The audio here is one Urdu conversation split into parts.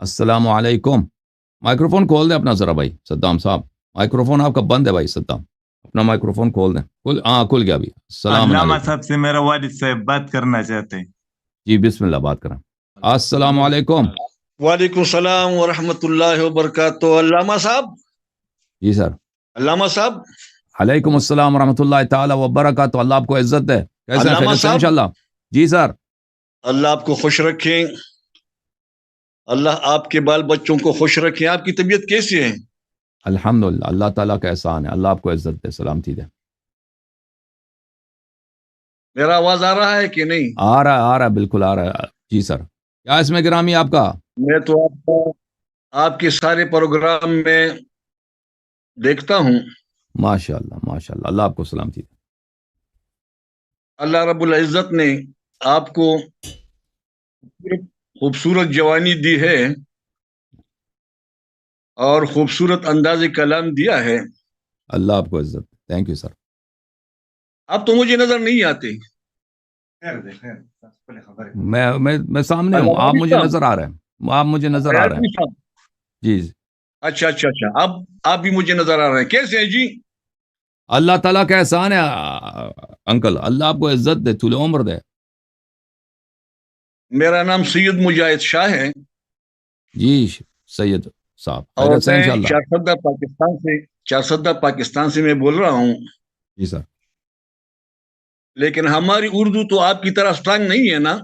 السلام علیکم. مائکروفون کھول دیں اپنا ذرا بھائی صدام صاحب. مائکروفون آپ کا بند ہے بھائی صدام. اپنا مائکروفون کھول دیں. کھل گیا ابھی. السلام علامہ علیکم. صاحب سے میرا والد صاحب بات کرنا چاہتے ہیں. جی بسم اللہ بات کریں. السلام علیکم. وعلیکم السلام ورحمۃ اللہ وبرکاتہ. علامہ صاحب. جی سر. علامہ صاحب. علیکم السلام ورحمۃ اللہ تعالی وبرکاتہ. اللہ آپ کو عزت دے. کیسے ہیں؟ علامہ خیریت سے صاحب. انشاءاللہ. جی سر. اللہ آپ کو خوش رکھیں. اللہ آپ کے بال بچوں کو خوش رکھیں. آپ کی طبیعت کیسی ہے؟ الحمدللہ اللہ تعالیٰ کا احسان ہے. اللہ آپ کو عزت دے سلامتی دے. میرا آواز آ رہا ہے کہ نہیں؟ آ رہا ہے بالکل آ رہا ہے. جی سر. کیا اس میں گرامی آپ کا؟ میں تو آپ کے سارے پروگرام میں دیکھتا ہوں. ماشاء اللہ اللہ آپ کو سلامتی دے. اللہ رب العزت نے آپ کو خوبصورت جوانی دی ہے اور خوبصورت انداز کلام دیا ہے. اللہ آپ کو عزت. Thank you sir. اب تو مجھے نظر نہیں آتے. میں سامنے ہوں. آپ مجھے نظر آ رہے ہیں. آپ مجھے نظر آ رہے ہیں. جی. اچھا اب آپ بھی مجھے نظر آ رہے ہیں. کیسے ہیں جی؟ اللہ تعالیٰ کا احسان ہے انکل. اللہ آپ کو عزت دے طول عمر دے. میرا نام سید مجاہد شاہ ہے. جی سید صاحب. اور خیریت سے میں انشاءاللہ. چارسدہ پاکستان سے میں بول رہا ہوں. جی سر. لیکن ہماری اردو تو آپ کی طرح اسٹرانگ نہیں ہے نا.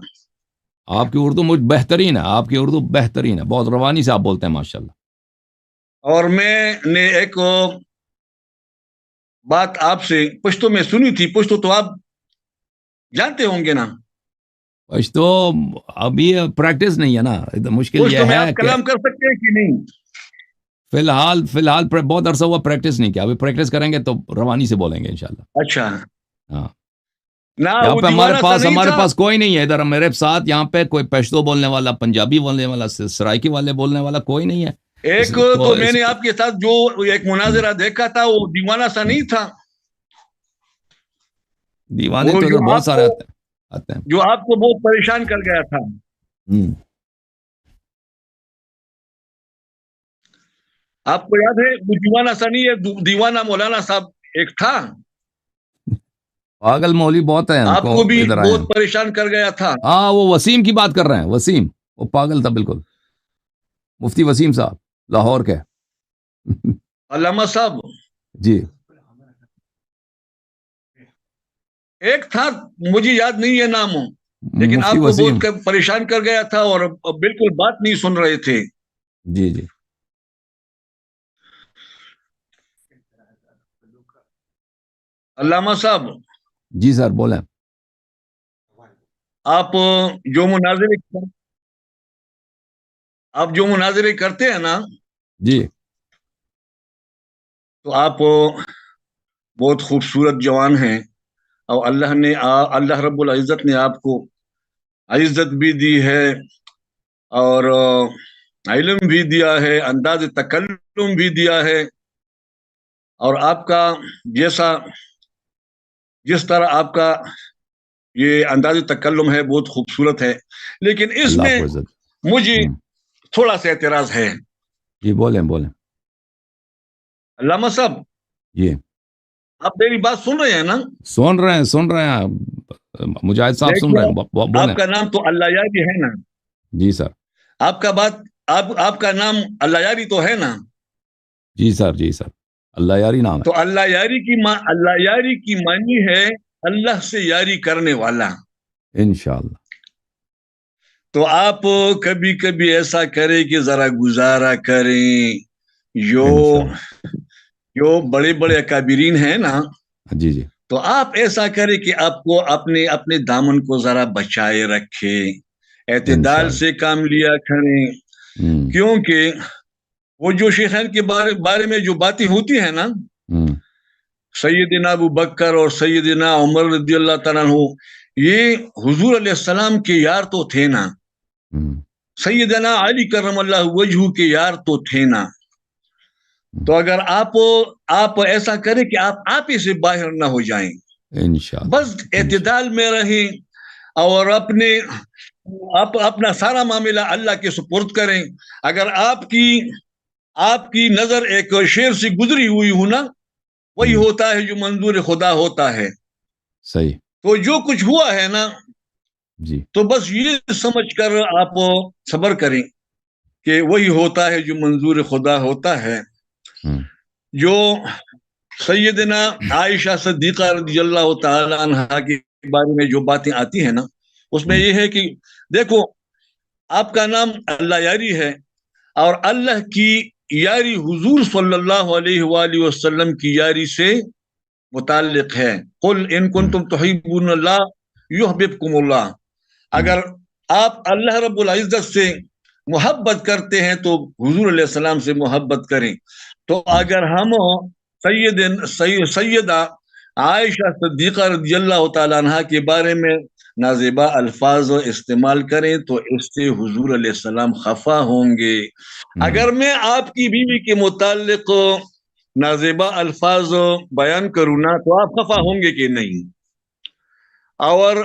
آپ کی اردو مجھ بہترین ہے. آپ کی اردو بہترین ہے. بہت روانی سے آپ بولتے ہیں ماشاءاللہ. اور میں نے ایک بات آپ سے پشتو میں سنی تھی. پشتو تو آپ جانتے ہوں گے نا. پشتو ابھی پریکٹس نہیں ہے نا. مشکل یہ پشتو میں ہے آپ کلام کر سکتے ہیں کہ نہیں؟ فی الحال بہت عرصہ ہوا پریکٹس نہیں کیا. ابھی پریکٹس کریں گے تو روانی سے بولیں گے انشاءاللہ. اچھا. ہاں. نہ یہاں وہ پہ دیوانہ ہمارے پاس کوئی نہیں ہے ادھر میرے ساتھ. یہاں پہ کوئی پشتو بولنے والا, پنجابی بولنے والا, سرائکی والے بولنے والا کوئی نہیں ہے. ایک تو میں نے آپ کے ساتھ جو ایک مناظرہ دیکھا تھا وہ دیوانہ سا نہیں تھا. دیوانے تو ادھر بہت سارے آتے ہیں. جو آپ کو بہت پریشان کر گیا تھا. آپ کو یاد ہے وہ دیوانہ سا نہیں ہے. دیوانہ مولانا صاحب ایک تھا. پاگل مولوی بہت ہیں. آپ کو بھی بہت پریشان کر گیا تھا. ہاں وہ وسیم کی بات کر رہے ہیں. وسیم وہ پاگل تھا بالکل. مفتی وسیم صاحب لاہور کے. علامہ صاحب. جی. ایک تھا مجھے یاد نہیں ہے نام, لیکن آپ کو بہت پریشان کر گیا تھا اور بالکل بات نہیں سن رہے تھے. جی. علامہ صاحب. جی سر بولیں. آپ جو مناظرے کرتے ہیں نا. جی. تو آپ بہت خوبصورت جوان ہیں اور اللہ رب العزت نے آپ کو عزت بھی دی ہے اور علم بھی دیا ہے, انداز تکلم بھی دیا ہے. اور آپ کا جس طرح آپ کا یہ انداز تکلم ہے بہت خوبصورت ہے. لیکن اس میں مجھے تھوڑا سا اعتراض ہے. جی بولیں. علامہ صاحب. جی. آپ میری بات سن رہے ہیں نا؟ سن رہے ہیں. مجاہد صاحب سن رہے ہیں. آپ کا نام تو اللہ یاری ہے نا؟ جی سر. آپ کا نام اللہ یاری تو ہے نا؟ جی سر. اللہ یاری نام ہے. تو اللہ یاری کی معنی ہے اللہ سے یاری کرنے والا. انشاءاللہ. تو آپ کبھی کبھی ایسا کریں کہ ذرا گزارا کریں. جو بڑے بڑے اکابرین ہیں نا. جی. تو آپ ایسا کریں کہ آپ کو اپنے دامن کو ذرا بچائے رکھے, اعتدال سے کام لیا کریں. کیونکہ وہ جو شیخین کے بارے میں جو باتیں ہوتی ہیں نا, سیدنا ابو بکر اور سیدنا عمر رضی اللہ تعالیٰ عنہ, یہ حضور علیہ السلام کے یار تو تھے نا. سیدنا علی کرم اللہ وجہہ کے یار تو تھے نا. تو اگر آپ ایسا کریں کہ آپ ہی سے باہر نہ ہو جائیں, انشاءاللہ بس اعتدال میں رہیں اور اپنے آپ اپنا سارا معاملہ اللہ کے سپرد کریں. اگر آپ کی نظر ایک شیر سے گزری ہوئی ہو نا، وہی ہوتا ہے جو منظور خدا ہوتا ہے. صحیح. تو جو کچھ ہوا ہے نا جی تو بس یہ سمجھ کر آپ صبر کریں کہ وہی ہوتا ہے جو منظور خدا ہوتا ہے. جو سیدنا عائشہ صدیقہ رضی اللہ تعالی عنہا کے بارے میں جو باتیں آتی ہیں نا، اس میں یہ ہے کہ دیکھو، آپ کا نام اللہ یاری ہے، اور اللہ کی یاری حضور صلی اللہ علیہ وآلہ وسلم کی یاری سے متعلق ہے. قل ان کنتم تحبون اللہ یحببکم اللہ. اگر آپ اللہ رب العزت سے محبت کرتے ہیں تو حضور علیہ السلام سے محبت کریں. تو اگر ہم سیدہ عائشہ صدیقہ رضی اللہ تعالیٰ عنہ کے بارے میں نازیبا الفاظ استعمال کریں تو اس سے حضور علیہ السلام خفا ہوں گے. اگر میں آپ کی بیوی کے متعلق نازیبا الفاظ بیان کروں نا تو آپ خفا ہوں گے کہ نہیں؟ اور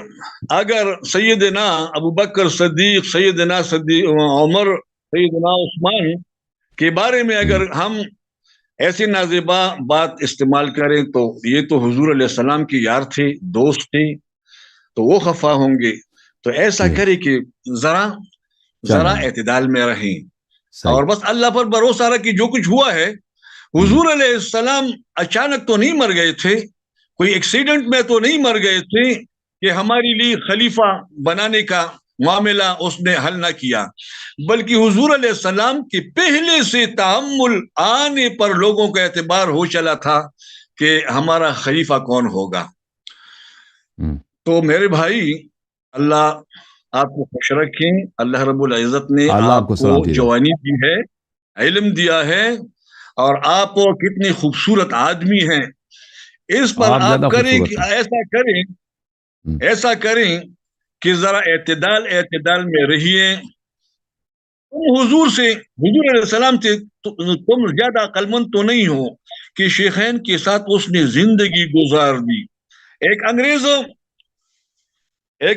اگر سیدنا ابو بکر صدیق، سیدنا عمر، سیدنا عثمان کے بارے میں اگر ہم ایسی نازیبا بات استعمال کریں تو یہ تو حضور علیہ السلام کی یار تھے، دوست تھے، تو وہ خفا ہوں گے. تو ایسا کرے کہ ذرا اعتدال میں رہیں اور بس اللہ پر بھروسہ رکھیں. جو کچھ ہوا ہے، حضور علیہ السلام اچانک تو نہیں مر گئے تھے، کوئی ایکسیڈنٹ میں تو نہیں مر گئے تھے کہ ہمارے لیے خلیفہ بنانے کا معاملہ اس نے حل نہ کیا، بلکہ حضور علیہ السلام کے پہلے سے تعامل آنے پر لوگوں کا اعتبار ہو چلا تھا کہ ہمارا خلیفہ کون ہوگا. تو میرے بھائی، اللہ آپ کو خوش رکھیں. اللہ رب العزت نے آپ کو جوانی دی ہے، علم دیا ہے، اور آپ کتنے خوبصورت آدمی ہیں. اس پر آپ کریں کہ ایسا کریں کہ ذرا اعتدال میں رہیے. تم حضور علیہ السلام سے تم زیادہ عقل مند تو نہیں ہو کہ شیخین کے ساتھ اس نے زندگی گزار دی. ایک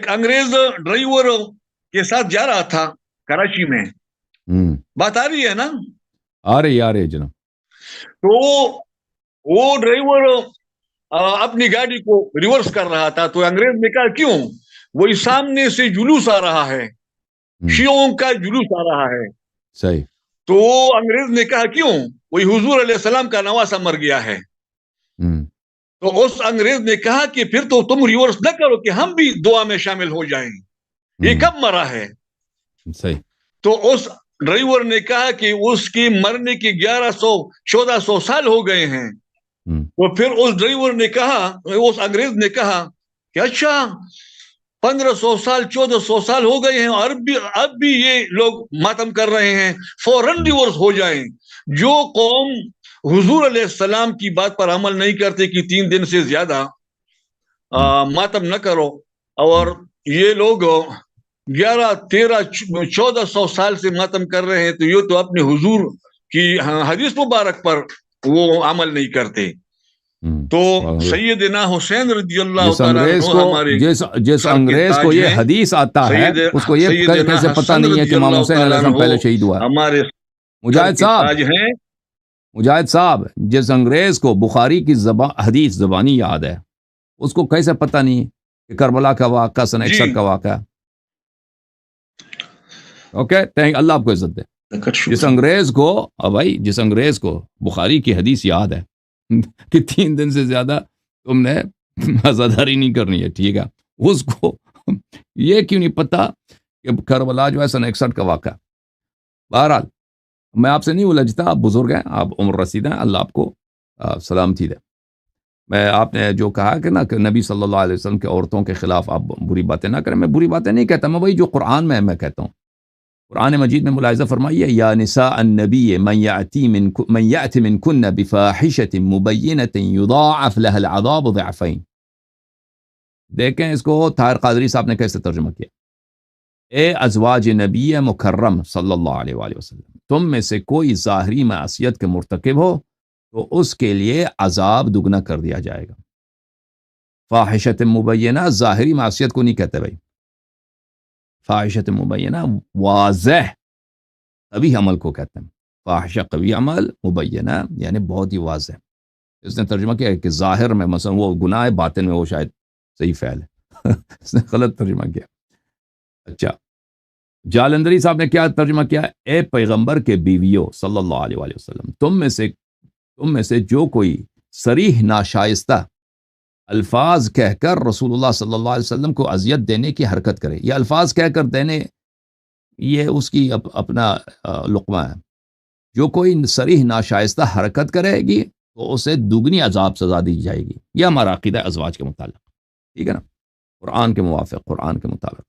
انگریز ڈرائیور کے ساتھ جا رہا تھا کراچی میں. بات آ رہی ہے نا؟ آ رہی جناب. تو وہ ڈرائیور اپنی گاڑی کو ریورس کر رہا تھا. تو انگریز نے کہا کیوں؟ وہی سامنے سے جلوس آ رہا ہے، شیعوں کا جلوس آ رہا ہے. صحیح. تو انگریز نے کہا کیوں؟ وہی حضور علیہ السلام کا نواسا مر گیا ہے. تو اس انگریز نے کہا کہ پھر تو تم ریورس نہ کرو کہ ہم بھی دعا میں شامل ہو جائیں. یہ کب مرا ہے؟ صحیح. تو اس ڈرائیور نے کہا کہ اس کی مرنے کی 1400 سال ہو گئے ہیں. تو پھر اس ڈرائیور نے کہا، اس انگریز نے کہا کہ اچھا 1500 سال 1400 سال ہو گئے ہیں اور اب بھی یہ لوگ ماتم کر رہے ہیں، فوراً ڈیورس ہو جائیں. جو قوم حضور علیہ السلام کی بات پر عمل نہیں کرتے کہ 3 دن سے زیادہ ماتم نہ کرو، اور یہ لوگ 11 13 1400 سال سے ماتم کر رہے ہیں، تو یہ تو اپنے حضور کی حدیث مبارک پر وہ عمل نہیں کرتے. تو سیدنا حسین رضی اللہ تعالیٰ عنہ جس انگریز کو یہ حدیث آتا ہے اس کو یہ کیسے پتہ نہیں ہے کہ امام حسین علیہ السلام پہلے شہید ہوا ہے؟ ہمارے مجاہد صاحب، جس انگریز کو بخاری کی حدیث زبانی یاد ہے، اس کو کیسے پتہ نہیں کہ کربلا کا واقعہ سن 61 کا واقعہ؟ اوکے، اللہ آپ کو عزت دے. جس انگریز کو بخاری کی حدیث یاد ہے کہ 3 دن سے زیادہ تم نے عزاداری نہیں کرنی ہے، ٹھیک ہے، اس کو یہ کیوں نہیں پتا کہ کربلا جو ہے سن 61 کا واقعہ. بہرحال میں آپ سے نہیں الجھتا، آپ بزرگ ہیں، آپ عمر رسید ہیں، اللہ آپ کو سلامتی دے. میں آپ نے جو کہا کہ نا کہ نبی صلی اللہ علیہ وسلم کے عورتوں کے خلاف آپ بری باتیں نہ کریں، میں بری باتیں نہیں کہتا، میں وہی جو قرآن میں کہتا ہوں. قرآن مجید میں ملاحظہ فرمائیے، یا نساء النبی من یأتی منکن بفاحشۃ مبینۃ یضاعف لها العذاب ضعفین. دیکھیں اس کو طاہر قادری صاحب نے کیسے ترجمہ کیا. اے ازواج نبی مکرم صلی اللہ علیہ وآلہ وسلم، تم میں سے کوئی ظاہری معصیت کے مرتکب ہو تو اس کے لیے عذاب دگنا کر دیا جائے گا. فاحشۃ مبینہ ظاہری معصیت کو نہیں کہتے بھائی، فاحشۃ مبینہ واضح قبیح عمل کو کہتے ہیں. فاحشہ قبیح عمل، مبینہ یعنی بہت ہی واضح. اس نے ترجمہ کیا ہے کہ ظاہر میں مثلا وہ گناہ ہے، باطن میں وہ شاید صحیح فعل ہے. اس نے غلط ترجمہ کیا. اچھا، جالندری صاحب نے کیا ترجمہ کیا؟ اے پیغمبر کے بیویوں صلی اللہ علیہ وآلہ وسلم، تم میں سے جو کوئی صریح ناشائستہ الفاظ کہہ کر رسول اللہ صلی اللہ علیہ وسلم کو اذیت دینے کی حرکت کرے. یہ الفاظ کہہ کر دینے یہ اس کی اپنا لقمہ ہے. جو کوئی صریح ناشائستہ حرکت کرے گی تو اسے دوگنی عذاب سزا دی جائے گی. یہ ہمارا عقیدہ ہے ازواج کے متعلق، ٹھیک ہے نا، قرآن کے موافق، قرآن کے مطابق.